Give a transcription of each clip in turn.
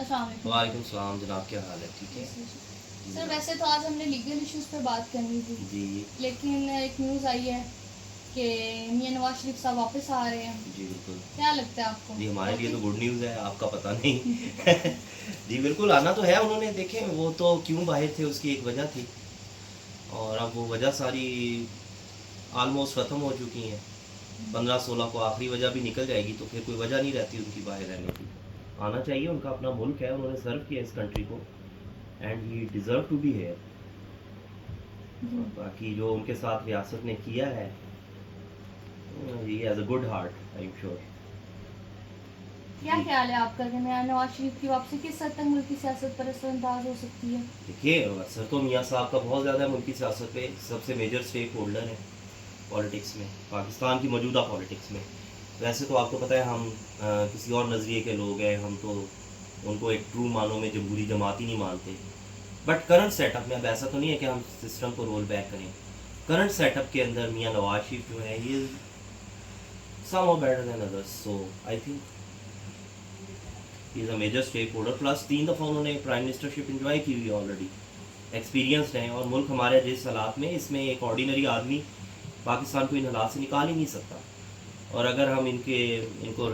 अस्सलाम वालेकुम। वालेकुम सलाम जनाब, क्या हाल है? ठीक है सर वैसे तो आज हमने लीगल इश्यूज पर बात करनी थी, जी लेकिन एक न्यूज़ आई है कि मियां नवाज शरीफ साहब वापस आ रहे हैं। जी बिल्कुल। क्या लगता है आपको? जी हमारे लिए तो वाकई? गुड न्यूज़ है, आपका पता नहीं। जी बिल्कुल, आना तो है। उन्होंने देखे वो तो क्यों बाहर थे, उसकी एक वजह थी और अब वो वजह सारी ऑलमोस्ट ख़त्म हो चुकी हैं। 15-16 को आखिरी वजह भी निकल जाएगी तो फिर कोई वजह नहीं रहती उनकी बाहर रहने की। आना चाहिए, उनका अपना मुल्क है, उन्होंने सर्व किया इस कंट्री को and he deserve to be here. बाकी जो उनके साथ रियासत ने किया है, he has a good heart, I am sure. क्या ख्याल है आपका कि मियां नवाज शरीफ की वापसी किस हद तक मुल्क की सियासत पर असरअंदाज हो सकती है? देखिए, असर तो मियाँ साहब का बहुत ज़्यादा है मुल्की सियासत पे। सबसे मेजर स्टेक होल्डर है पॉलिटिक्स में, पाकिस्तान की मौजूदा पॉलिटिक्स में। वैसे तो आपको पता है हम किसी और नज़रिए के लोग हैं, हम तो उनको एक ट्रू मानों में जमहूरी जमात ही नहीं मानते। बट करंट सेटअप में अब ऐसा तो नहीं है कि हम सिस्टम को रोल बैक करें। करंट सेटअप के अंदर मियाँ नवाज शरीफ जो है, he is somehow better than others, so I think is a major stakeholder. Plus 3 दफ़ा उन्होंने प्राइम मिनिस्टरशिप इंजॉय की हुई है ऑलरेडी, एक्सपीरियंसड हैं। और मुल्क हमारे जिस हालात में, इसमें एक ऑर्डिनरी आदमी पाकिस्तान को इन हालात से निकाल ही नहीं सकता। और अगर हम इनको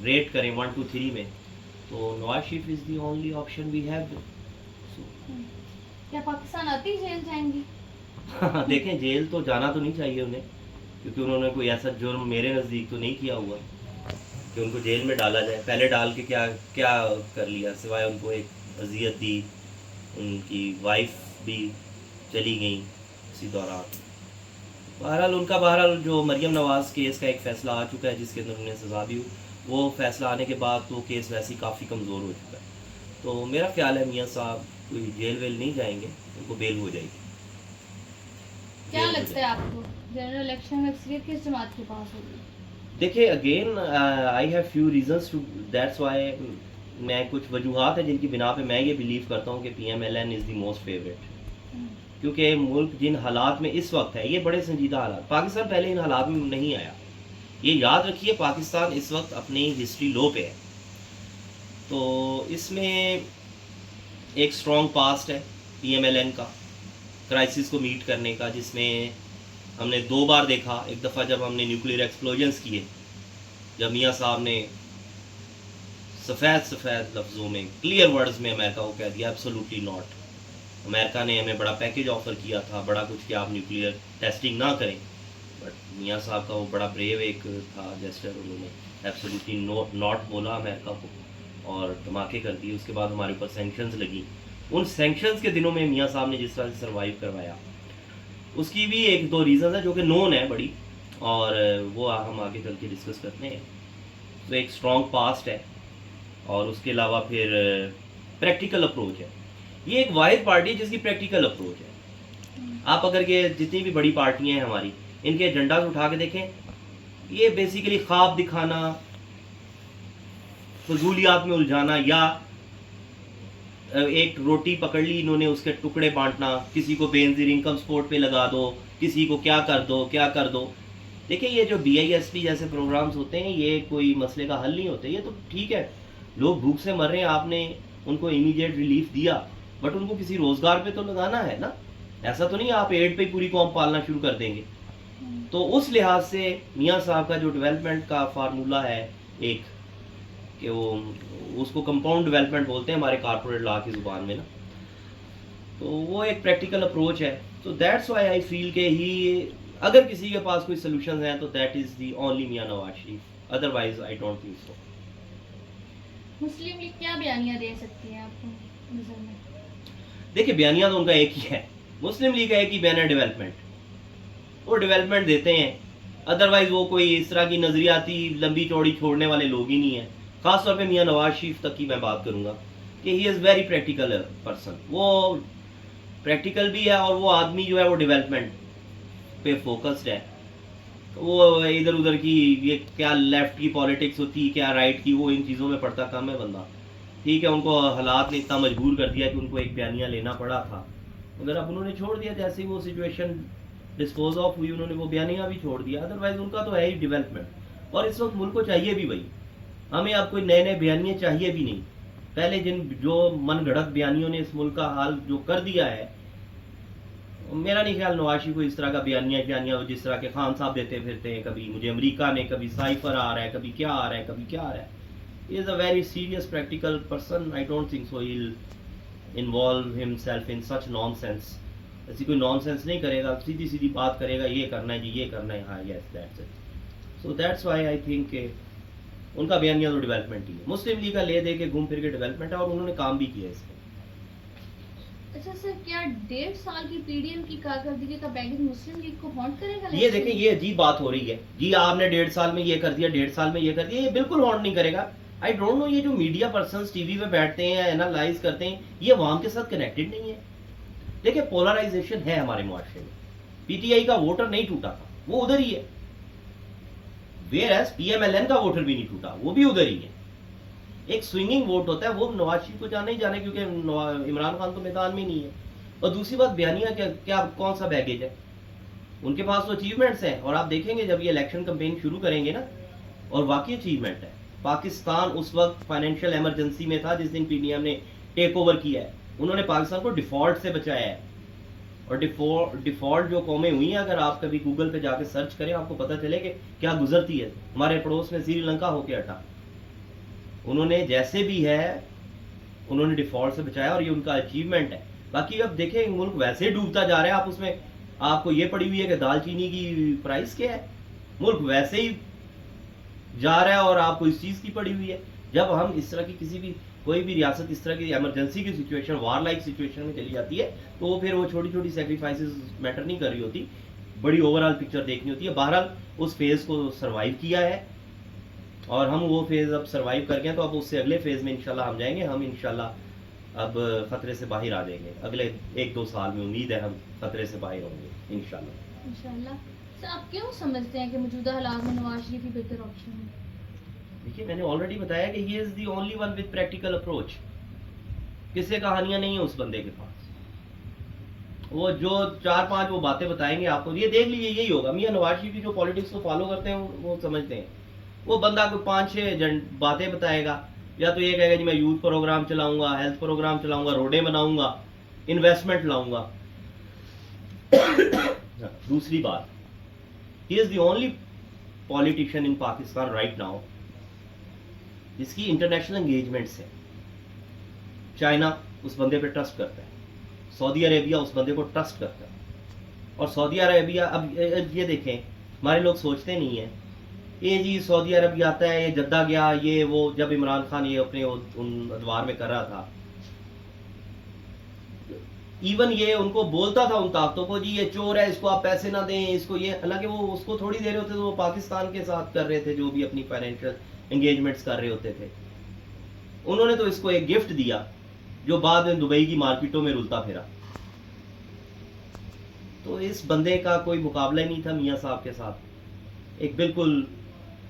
रेट करें 1 2 3 में, तो Nawaz Sharif is the only option we have. क्या पाकिस्तान आते ही जेल जाएंगी? देखें, जेल तो जाना तो नहीं चाहिए उन्हें, क्योंकि उन्होंने कोई ऐसा जुर्म मेरे नज़दीक तो नहीं किया हुआ कि उनको जेल में डाला जाए। पहले डाल के क्या क्या कर लिया, सिवाय उनको एक अजियत दी। उनकी वाइफ भी चली गई इसी दौरान। बहरहाल जो मरियम नवाज़ केस का एक फ़ैसला आ चुका है, जिसके अंदर उन्हें सज़ा भी हुई, वो फ़ैसला आने के बाद तो केस वैसे ही काफ़ी कमज़ोर हो चुका है। तो मेरा ख्याल है मियाँ साहब कोई जेल वेल नहीं जाएंगे, उनको बेल हो जाएगी। क्या जेल हो लगता है जाएगी। आपको जनरल इलेक्शन में अक्सरियत किस जमात के पास होगी? देखिए, again I have few reasons to, that's why मैं कुछ वजूहात हैं जिनकी बिना पे मैं ये बिलीव करता हूँ कि PMLN is the most favourite. क्योंकि मुल्क जिन हालात में इस वक्त है, ये बड़े संजीदा हालात, पाकिस्तान पहले इन हालात में नहीं आया। ये याद रखिए, पाकिस्तान इस वक्त अपनी हिस्ट्री लो पे है। तो इसमें एक स्ट्रॉन्ग पास्ट है PMLN का क्राइसिस को मीट करने का, जिसमें हमने 2 बार देखा। एक दफ़ा जब हमने न्यूक्लियर एक्सप्लोजन्स किए, जब मियाँ साहब ने सफ़ेद लफ्ज़ों में, क्लियर वर्ड्स में अमेरिका को कह दिया एब्सोल्युटली नॉट। अमेरिका ने हमें बड़ा पैकेज ऑफ़र किया था, बड़ा कुछ, कि आप न्यूक्लियर टेस्टिंग ना करें। बट मियाँ साहब का वो बड़ा ब्रेव एक था जेस्चर, उन्होंने एब्सोल्युटली नॉट बोला अमेरिका को और धमाके कर दिए। उसके बाद हमारे ऊपर सैंक्शंस लगी। उन सैंक्शंस के दिनों में मियाँ साहब ने जिस तरह से सर्वाइव करवाया, उसकी भी 1-2 रीज़न है जो कि नोन है बड़ी, और वो हम आगे चल के डिस्कस करते हैं। तो एक स्ट्रॉन्ग पास्ट है और उसके अलावा फिर प्रैक्टिकल अप्रोच है। ये एक वाहिद पार्टी है जिसकी प्रैक्टिकल अप्रोच है। आप अगर ये जितनी भी बड़ी पार्टियां हैं हमारी, इनके एजेंडा उठा के देखें, ये बेसिकली ख्वाब दिखाना, फजूलियात में उलझाना, या एक रोटी पकड़ ली इन्होंने, उसके टुकड़े बांटना, किसी को बेनजीर इनकम सपोर्ट पे लगा दो, किसी को क्या कर दो। देखिए, ये जो BISP जैसे प्रोग्राम्स होते हैं, ये कोई मसले का हल नहीं होते। ये तो ठीक है, लोग भूख से मर रहे हैं, आपने उनको इमीडिएट रिलीफ दिया, बट उनको किसी रोज़गार पे तो लगाना है ना। ऐसा तो नहीं आप एड पे ही पूरी कौम पालना शुरू कर देंगे। तो उस लिहाज से मियाँ साहब का जो डेवलपमेंट का फार्मूला है, एक कि वो, उसको कंपाउंड डेवलपमेंट बोलते हैं हमारे कॉर्पोरेट लॉ की ज़ुबान में ना, तो वो एक प्रैक्टिकल अप्रोच है। तो दैट्स व्हाई आई फील के ही, अगर किसी के पास कोई सोल्यूशन है तो that is the only Mian Nawaz Sharif, otherwise I don't think so. Muslim League क्या बयानियां दे सकती है आपको नजर में? देखिए, बयानिया तो उनका एक ही है, मुस्लिम लीग का एक ही बयान है, डेवलपमेंट। वो डेवलपमेंट देते हैं, अदरवाइज वो कोई इस तरह की नज़रियाती लंबी चौड़ी छोड़ने वाले लोग ही नहीं हैं। ख़ासतौर पे मियाँ नवाज शरीफ तक की मैं बात करूँगा कि he is very practical person. वो प्रैक्टिकल भी है और वो आदमी जो है वो डेवलपमेंट पे फोकस्ड है। वो इधर उधर की, ये क्या लेफ्ट की पॉलिटिक्स होती है, क्या राइट की, वो इन चीज़ों में पड़ता कम है बंदा। ठीक है, उनको हालात ने इतना मजबूर कर दिया कि उनको एक बयानिया लेना पड़ा था, मगर अब उन्होंने छोड़ दिया। जैसे ही वो सिचुएशन डिस्पोज ऑफ हुई, उन्होंने वो बयानिया भी छोड़ दिया। अदरवाइज उनका तो है ही डेवलपमेंट, और इस वक्त मुल्क को चाहिए भी वही। हमें अब कोई नए नए बयानिए चाहिए भी नहीं। पहले जिन जो मनगढ़ंत बयानियों ने इस मुल्क का हाल जो कर दिया है, मेरा नहीं ख्याल नवाज शरीफ को इस तरह का बयानिया जिस तरह के खान साहब देते फिरते हैं, कभी मुझे अमेरिका ने, कभी साइफर आ रहा है, कभी क्या आ रहा है, कभी क्या आ रहा है। He is a very serious practical person. I don't think so he will involve himself in such nonsense. ऐसी कोई नॉनसेंस नहीं करेगा, सीधी सीधी बात करेगा, ये करना है जी, ये करना है, हाँ yes that's it. So that's why I think उनका बयानिया तो डेवलपमेंट ही है, मुस्लिम लीग का ले दे के घूम फिर के डेवलपमेंट है, और उन्होंने काम भी किया इसमें। अच्छा सर, क्या 1.5 साल की पीडीएम की कारकर्दगी का बैगेज मुस्लिम लीग को हॉन्ट करेगा? ये देखें, ये अजीब बात हो रही है जी, आपने 1.5 साल में ये कर दिया, 1.5 साल में ये कर दिया, ये बिल्कुल हॉन्ट नहीं करेगा। आई डोंट नो, ये जो मीडिया पर्सन्स टीवी पे बैठते हैं, एनालाइज करते हैं, ये अवाम के साथ कनेक्टेड नहीं है। देखिए, पोलराइजेशन है हमारे मुआशरे में। पीटीआई का वोटर नहीं टूटा था, वो उधर ही है। वेयरएज पीएमएलएन का वोटर भी नहीं टूटा, वो भी उधर ही है। एक स्विंगिंग वोट होता है, वो नवाज शरीफ को जाना ही जाना, क्योंकि इमरान खान तो मैदान में नहीं है। और दूसरी बात, बयानिया क्या कौन सा बैगेज है उनके पास? तो अचीवमेंट्स हैं, और आप देखेंगे जब ये इलेक्शन कैंपेन शुरू करेंगे ना, और वाकई अचीवमेंट है। पाकिस्तान उस वक्त फाइनेंशियल इमरजेंसी में था जिस दिन पीडीएम ने टेक ओवर किया है। उन्होंने पाकिस्तान को डिफॉल्ट से बचाया है। और डिफॉल्ट जो कौमें हुई हैं, अगर आप कभी गूगल पे जाके सर्च करें, आपको पता चले कि क्या गुजरती है। हमारे पड़ोस में श्रीलंका होके हटा, उन्होंने जैसे भी है उन्होंने डिफॉल्ट से बचाया, और ये उनका अचीवमेंट है। बाकी अब देखें, मुल्क वैसे डूबता जा रहा है। आप उसमें आपको ये पड़ी हुई है कि दालचीनी की प्राइस क्या है, मुल्क वैसे ही जा रहा है, और आपको इस चीज़ की पड़ी हुई है। जब हम इस तरह की कोई भी रियासत इस तरह की इमरजेंसी की सिचुएशन, वार लाइक सिचुएशन में चली जाती है, तो फिर वो छोटी छोटी सेक्रीफाइसेस मैटर नहीं कर रही होती, बड़ी ओवरऑल पिक्चर देखनी होती है। बहरहाल उस फेज़ को सर्वाइव किया है, और हम वो फेज़ अब सर्वाइव कर गए, तो अब उससे अगले फेज़ में इंशाल्लाह हम जाएंगे। हम इंशाल्लाह अब खतरे से बाहर आ जाएंगे, अगले 1-2 साल में उम्मीद है हम खतरे से बाहर होंगे इंशाल्लाह। सर, आप क्यों समझते हैं कि मौजूदा हालात में नवाज शरीफ ही बेहतर ऑप्शन है? देखिए, मैंने ऑलरेडी बताया कि he is the only one with practical approach. किससे कहानियां नहीं है उस बंदे के पास। वो जो 4-5 वो बातें बताएंगे आपको, ये देख लीजिए, यही होगा। मियां नवाज शरीफ की जो पॉलिटिक्स को फॉलो करते हैं वो समझते हैं। वो बंदा को 5-6 बातें बताएगा, या तो ये कहेगा जी मैं यूथ प्रोग्राम चलाऊंगा, हेल्थ प्रोग्राम चलाऊंगा, रोडें बनाऊंगा, इन्वेस्टमेंट लाऊंगा। दूसरी बात, he is the only politician in Pakistan right now जिसकी इंटरनेशनल एंगेजमेंट्स है। चाइना उस बंदे पे ट्रस्ट करता है, सऊदी अरेबिया उस बंदे को ट्रस्ट करता है। और सऊदी अरेबिया, अब ये देखें, हमारे लोग सोचते नहीं है, ये जी सऊदी अरबिया आता है, ये जद्दा गया, ये वो, जब इमरान खान ये अपने उन अदवार में कर रहा था, इवन ये उनको बोलता था उन ताकतों को, जी ये चोर है, इसको आप पैसे ना दें, इसको ये, हालांकि वो उसको थोड़ी दे रहे होते थे, वो पाकिस्तान के साथ कर रहे थे जो भी अपनी फाइनेंशियल एंगेजमेंट्स कर रहे होते थे। उन्होंने तो इसको एक गिफ्ट दिया जो बाद में दुबई की मार्केटों में रुलता फिरा। तो इस बंदे का कोई मुकाबला ही नहीं था मियां साहब के साथ। एक बिल्कुल,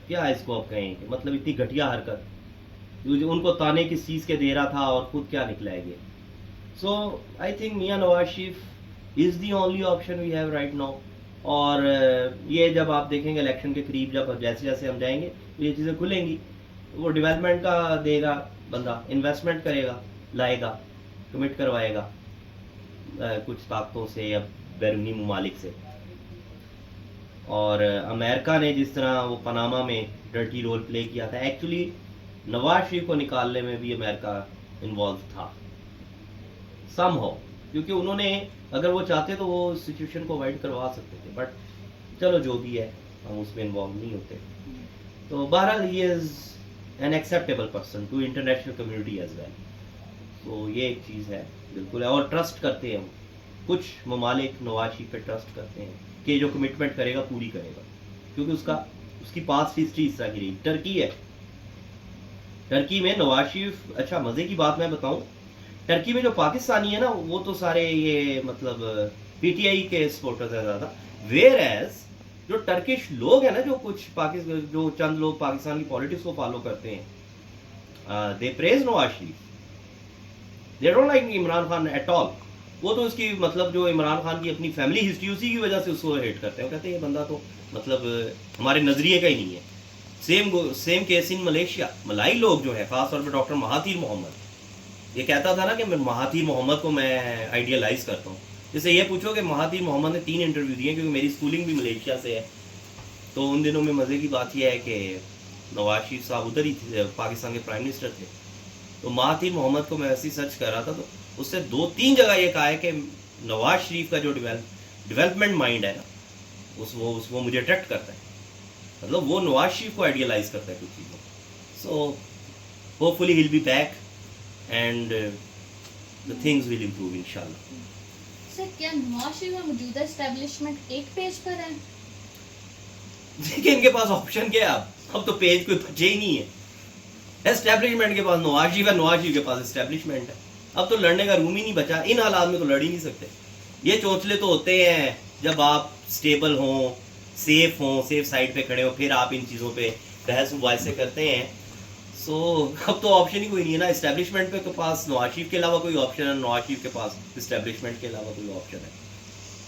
क्या इसको आप कहें, मतलब इतनी घटिया हरकत, उनको ताने किस चीज़ के दे रहा था और खुद क्या निकला है ये। So I think Mian Nawaz Sharif is the only option we have right now. और ये जब आप देखेंगे इलेक्शन के करीब, जब जैसे जैसे हम जाएंगे तो ये चीज़ें खुलेंगी। वो डेवलपमेंट का देगा बंदा, इन्वेस्टमेंट करेगा, लाएगा, कमिट करवाएगा कुछ ताकतों से या बैरूनी ममालिक से। और अमेरिका ने जिस तरह वो पनामा में डर्टी रोल प्ले किया था, एक्चुअली नवाज शरीफ को निकालने में भी अमेरिका इन्वॉल्व था समहाउ, क्योंकि उन्होंने, अगर वो चाहते तो वो सिचुएशन को अवॉइड करवा सकते थे, बट चलो जो भी है, हम उसमें इन्वॉल्व नहीं होते। तो बहरहाल he is an acceptable person to international community as well. तो ये एक चीज़ है बिल्कुल है, और ट्रस्ट करते हैं हम, कुछ ममालिक नवाज शरीफ पे ट्रस्ट करते हैं कि जो कमिटमेंट करेगा पूरी करेगा, क्योंकि उसकी पास्ट हिस्ट्री इस तरह की रही। टर्की है, टर्की में नवाज शरीफ, अच्छा मज़े की बात मैं बताऊं, टर्की में जो पाकिस्तानी है ना, वो तो सारे ये मतलब पीटीआई के सपोर्टर्स है ज़्यादा। वेयर एज जो टर्किश लोग हैं ना, जो चंद लोग पाकिस्तान की पॉलिटिक्स को फॉलो करते हैं, they praise Nawaz Sharif, they don't like Imran Khan at all. वो तो उसकी मतलब जो इमरान खान की अपनी फैमिली हिस्ट्री, उसी की वजह से उसको हेट करते हैं। वो कहते हैं ये बंदा तो मतलब हमारे नज़रिए का ही नहीं है। Same case in Malaysia. मलाई लोग जो है, खासतौर पर डॉक्टर महातीर मोहम्मद, ये कहता था ना कि मैं महाथीर मोहम्मद को मैं आइडियलाइज करता हूँ। जैसे ये पूछो कि महाथीर मोहम्मद ने 3 इंटरव्यू दिए, क्योंकि मेरी स्कूलिंग भी मलेशिया से है। तो उन दिनों में मज़े की बात यह है कि नवाज शरीफ साहब उधर ही थे, पाकिस्तान के प्राइम मिनिस्टर थे। तो महाथीर मोहम्मद को मैं ऐसे ही सर्च कर रहा था, तो उससे 2-3 जगह ये कहा है कि नवाज शरीफ का जो डेवलपमेंट माइंड है ना, वो मुझे अट्रैक्ट करता है। मतलब वो नवाज शरीफ को आइडियलाइज करता है कुछ चीज़ों। So hopefully he will be back and the things will improve इंशाल्लाह। सर क्या नवाज शरीफ और मौजूदा एस्टेब्लिशमेंट एक पेज पर है? देखिए इनके पास ऑप्शन क्या है, अब तो पेज कोई बचे ही नहीं है। एस्टेब्लिशमेंट के पास नवाज शरीफ है, नवाज शरीफ के पास एस्टेब्लिशमेंट है। अब तो लड़ने का रूम ही नहीं बचा। इन हालात में तो लड़ ही नहीं सकते। ये चौचले तो होते हैं जब आप स्टेबल हों, सेफ साइड पे खड़े हो, फिर आप इन चीज़ों पे बहस मुबाहिसे करते हैं। सो अब तो ऑप्शन ही कोई नहीं है ना। एस्टेब्लिशमेंट पे के पास नवाज शरीफ के अलावा कोई ऑप्शन है, नवाज शरीफ के पास एस्टेब्लिशमेंट के अलावा कोई ऑप्शन है।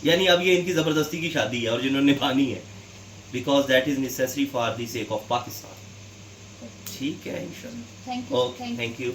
यानी अब ये इनकी ज़बरदस्ती की शादी है और जिन्होंने निभानी है, because that is necessary for the sake of Pakistan. ठीक है इंशाल्लाह। Thank you. Okay, thank you.